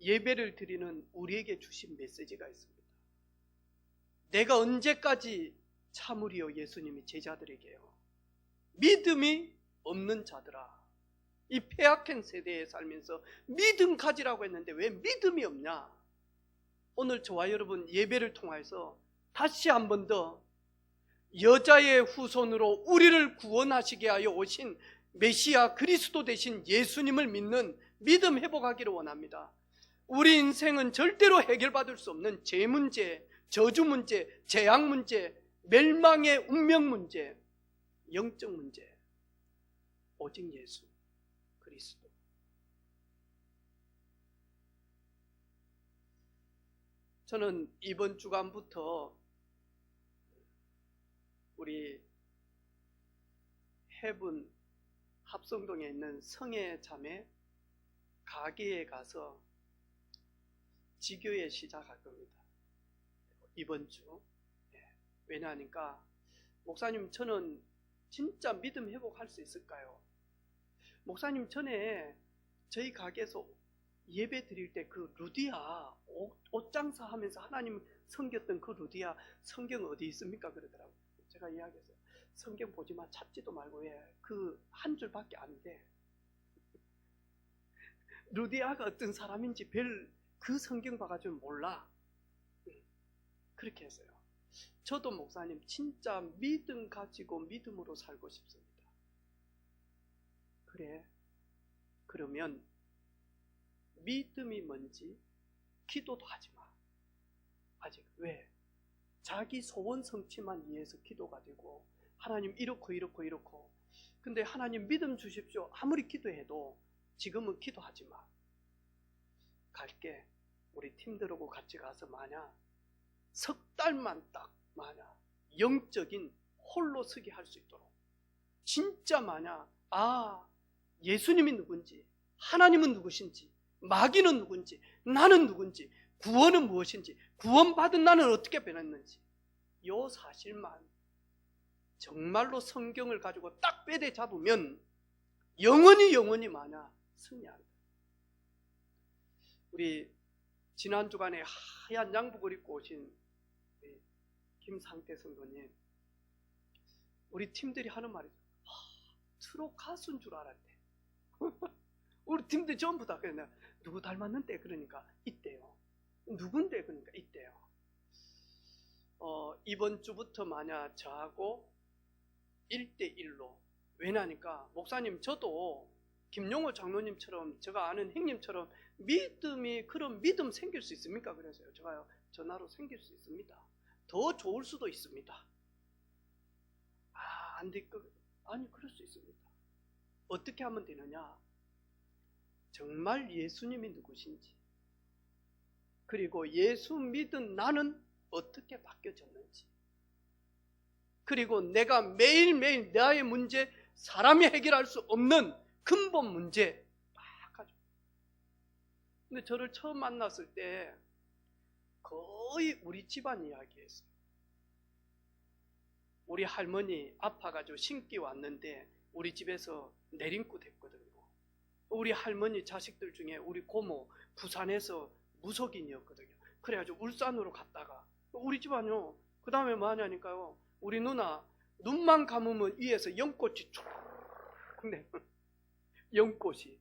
예배를 드리는 우리에게 주신 메시지가 있습니다. 내가 언제까지 참으리요? 예수님이 제자들에게요, 믿음이 없는 자들아, 이 폐악한 세대에 살면서 믿음 가지라고 했는데 왜 믿음이 없냐? 오늘 저와 여러분 예배를 통해서 다시 한 번 더 여자의 후손으로 우리를 구원하시게 하여 오신 메시아 그리스도 되신 예수님을 믿는 믿음 회복하기를 원합니다. 우리 인생은 절대로 해결받을 수 없는 죄 문제, 저주 문제, 재앙 문제, 멸망의 운명 문제, 영적 문제, 오직 예수 그리스도. 저는 이번 주간부터 우리 해분 합성동에 있는 성애 자매 가게에 가서 지교회 시작할 겁니다. 이번 주. 왜냐하니까 목사님, 저는 진짜 믿음 회복할 수 있을까요? 목사님, 전에 저희 가게에서 예배 드릴 때 그 루디아 옷 장사하면서 하나님 섬겼던 그 루디아 성경 어디 있습니까? 그러더라고요. 제가 이야기했어요. 성경 보지 마, 찾지도 말고. 왜? 그 한 줄밖에 안 돼. 루디아가 어떤 사람인지 그 성경 봐가지고 몰라. 그렇게 했어요. 저도 목사님 진짜 믿음 가지고 믿음으로 살고 싶습니다. 그래, 그러면 믿음이 뭔지 기도도 하지 마. 아직. 왜? 자기 소원 성취만 위해서 기도가 되고, 하나님 이렇고 근데 하나님 믿음 주십시오 아무리 기도해도 지금은 기도하지 마. 갈게. 우리 팀들하고 같이 가서 만약 석 달만 딱 만약 영적인 홀로 서기 할 수 있도록, 진짜 만약 예수님이 누군지, 하나님은 누구신지, 마귀는 누군지, 나는 누군지 구원은 무엇인지, 구원받은 나는 어떻게 변했는지, 이 사실만 정말로 성경을 가지고 딱 빼대 잡으면 영원히 마냐 승리한다. 우리 지난 주간에 하얀 양복을 입고 오신 김상태 선교님, 우리 팀들이 하는 말이죠. 트롯 가수인 줄 알았대. 우리 팀들 전부 다 그래. 누구 닮았는데? 그러니까 있대요. 누군데? 그러니까 있대요. 이번 주부터 만약 저하고 1대1로, 왜냐니까 목사님, 저도 김용호 장로님처럼, 제가 아는 형님처럼 믿음이, 그런 믿음 생길 수 있습니까? 그래서요, 제가요, 전화로 생길 수 있습니다. 더 좋을 수도 있습니다. 안 될 거, 아니, 그럴 수 있습니다. 어떻게 하면 되느냐? 정말 예수님이 누구신지, 그리고 예수 믿은 나는 어떻게 바뀌어졌는지, 그리고 내가 매일매일 나의 문제, 사람이 해결할 수 없는 근본 문제 막 가지고. 근데 저를 처음 만났을 때 거의 우리 집안 이야기했어요. 우리 할머니 아파가지고 신기 왔는데 우리 집에서 내림구 됐거든요. 우리 할머니 자식들 중에 우리 고모 부산에서 무속인이었거든요. 그래가지고 울산으로 갔다가 우리 집안요. 그 다음에 뭐 하냐니까요. 우리 누나 눈만 감으면 위에서 연꽃이 쭉 네. 연꽃이.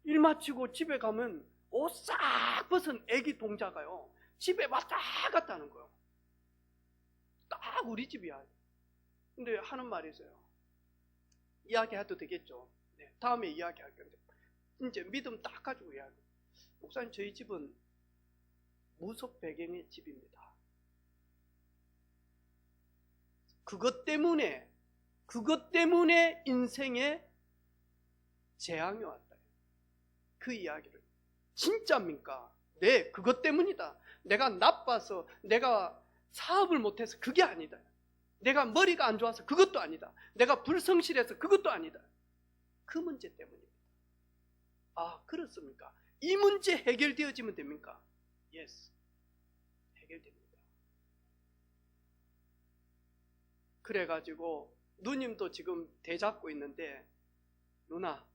일 마치고 집에 가면 옷 싹 벗은 애기 동자가요. 집에 왔다 갔다 하는 거예요. 딱 우리 집이야. 근데 하는 말이 있어요. 이야기해도 되겠죠. 네, 다음에 이야기할 건데. 이제 믿음 딱 가지고 이야기. 목사님, 저희 집은 무속 배경의 집입니다. 그것 때문에 인생에 재앙이 왔다. 그 이야기를. 진짜입니까? 네, 그것 때문이다. 내가 나빠서, 내가 사업을 못해서 그게 아니다. 내가 머리가 안 좋아서 그것도 아니다. 내가 불성실해서 그것도 아니다. 그 문제 때문입니다. 아, 그렇습니까? 이 문제 해결되어지면 됩니까? Yes. 해결됩니다. 그래가지고 누님도 지금 대잡고 있는데, 누나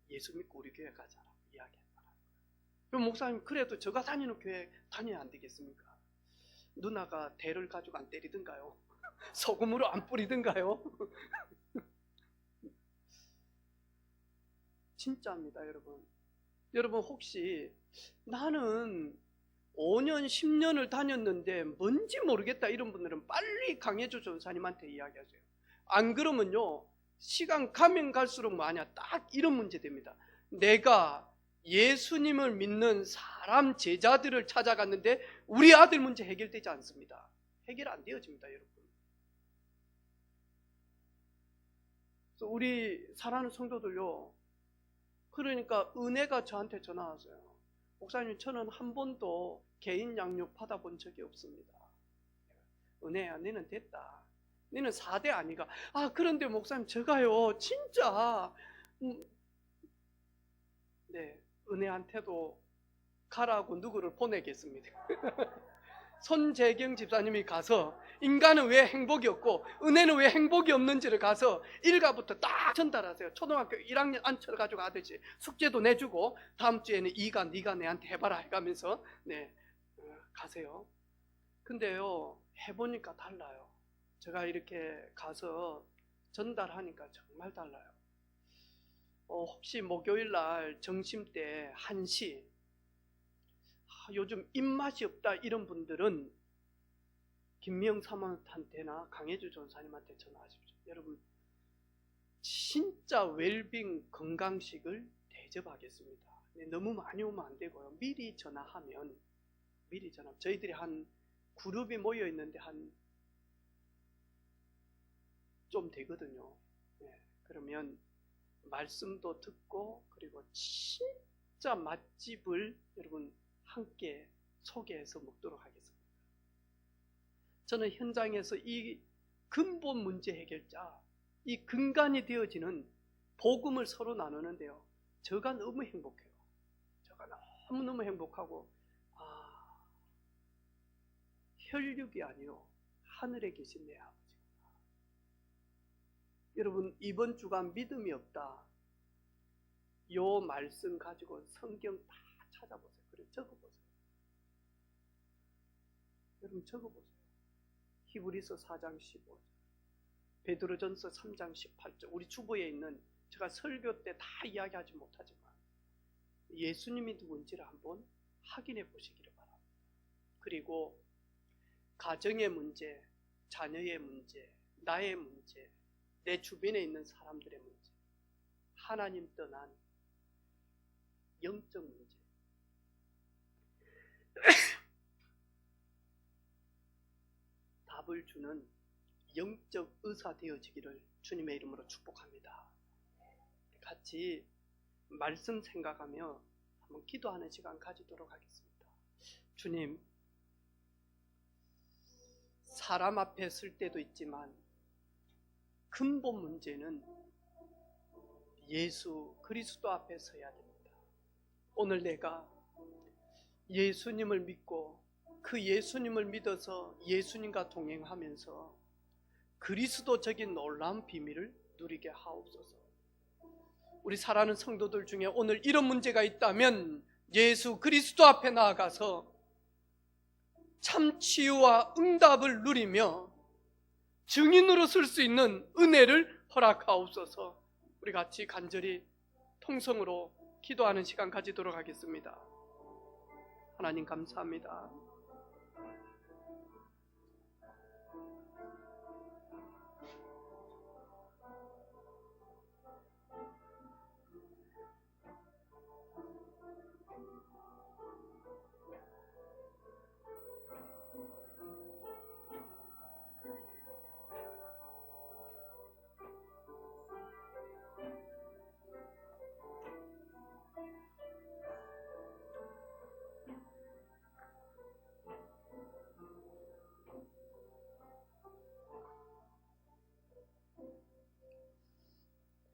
예수 믿고 우리 교회 가자라고 이야기했더라. 그럼 목사님, 그래도 제가 다니는 교회 다녀야 안 되겠습니까? 누나가 대를 가지고 안 때리든가요? 소금으로 안 뿌리든가요? 진짜입니다, 여러분. 여러분, 혹시 나는 5년, 10년을 다녔는데 뭔지 모르겠다 이런 분들은 빨리 강혜주 전사님한테 이야기하세요. 안 그러면요, 시간 가면 갈수록 뭐하냐, 딱 이런 문제 됩니다. 내가 예수님을 믿는 사람, 제자들을 찾아갔는데 우리 아들 문제 해결되지 않습니다. 해결 안 되어집니다, 여러분. 그래서 우리 사랑하는 성도들요, 그러니까 은혜가 저한테 전화 왔어요. 목사님, 저는 한 번도 개인 양육 받아본 적이 없습니다. 은혜야, 너는 됐다. 너는 4대 아니가. 아, 그런데 목사님, 제가요 진짜 네, 은혜한테도 가라고 누구를 보내겠습니다. 손재경 집사님이 가서 인간은 왜 행복이 없고 은혜는 왜 행복이 없는지를 가서 1가부터 딱 전달하세요. 초등학교 1학년 앉혀가지고 아들지 숙제도 내주고 다음 주에는 2가 네가 내한테 해봐라 해가면서 네, 가세요. 근데요, 해보니까 달라요. 제가 이렇게 가서 전달하니까 정말 달라요. 혹시 목요일날 점심때 1시, 요즘 입맛이 없다 이런 분들은 김미영 사모한테나 강혜주 전사님한테 전화하십시오. 여러분, 진짜 웰빙 건강식을 대접하겠습니다. 너무 많이 오면 안 되고요. 미리 전화하면, 저희들이 한 그룹이 모여 있는데 한 좀 되거든요. 네, 그러면 말씀도 듣고, 그리고 진짜 맛집을 여러분 함께 소개해서 먹도록 하겠습니다. 저는 현장에서 이 근본 문제 해결자, 이 근간이 되어지는 복음을 서로 나누는데요, 제가 너무 행복해요. 제가 너무너무 행복하고 혈육이 아니요 하늘에 계신 내 아버지구나. 여러분, 이번 주간 믿음이 없다, 요 말씀 가지고 성경 다 찾아보세요. 그래, 적어보세요. 여러분, 적어보세요. 히브리서 4장 15절, 베드로전서 3장 18절. 우리 주보에 있는, 제가 설교 때 다 이야기하지 못하지만 예수님이 누군지를 한번 확인해 보시기를 바랍니다. 그리고 가정의 문제, 자녀의 문제, 나의 문제, 내 주변에 있는 사람들의 문제, 하나님 떠난 영적 문제, 답을 주는 영적 의사 되어지기를 주님의 이름으로 축복합니다. 같이 말씀 생각하며 한번 기도하는 시간 가지도록 하겠습니다. 주님, 사람 앞에 설 때도 있지만 근본 문제는 예수 그리스도 앞에 서야 됩니다. 오늘 내가 예수님을 믿고 그 예수님을 믿어서 예수님과 동행하면서 그리스도적인 놀라운 비밀을 누리게 하옵소서. 우리 사랑하는 성도들 중에 오늘 이런 문제가 있다면 예수 그리스도 앞에 나아가서 참 치유와 응답을 누리며 증인으로 쓸 수 있는 은혜를 허락하옵소서. 우리 같이 간절히 통성으로 기도하는 시간 가지도록 하겠습니다. 하나님 감사합니다.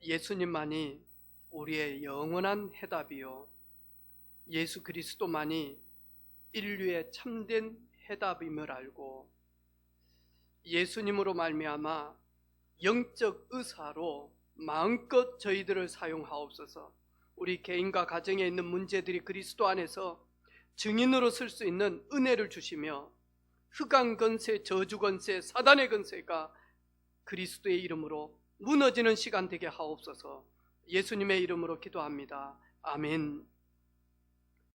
예수님만이 우리의 영원한 해답이요, 예수 그리스도만이 인류의 참된 해답임을 알고 예수님으로 말미암아 영적 의사로 마음껏 저희들을 사용하옵소서. 우리 개인과 가정에 있는 문제들이 그리스도 안에서 증인으로 쓸 수 있는 은혜를 주시며 흑암 권세, 저주 권세, 사단의 권세가 그리스도의 이름으로 무너지는 시간 되게 하옵소서. 예수님의 이름으로 기도합니다. 아멘.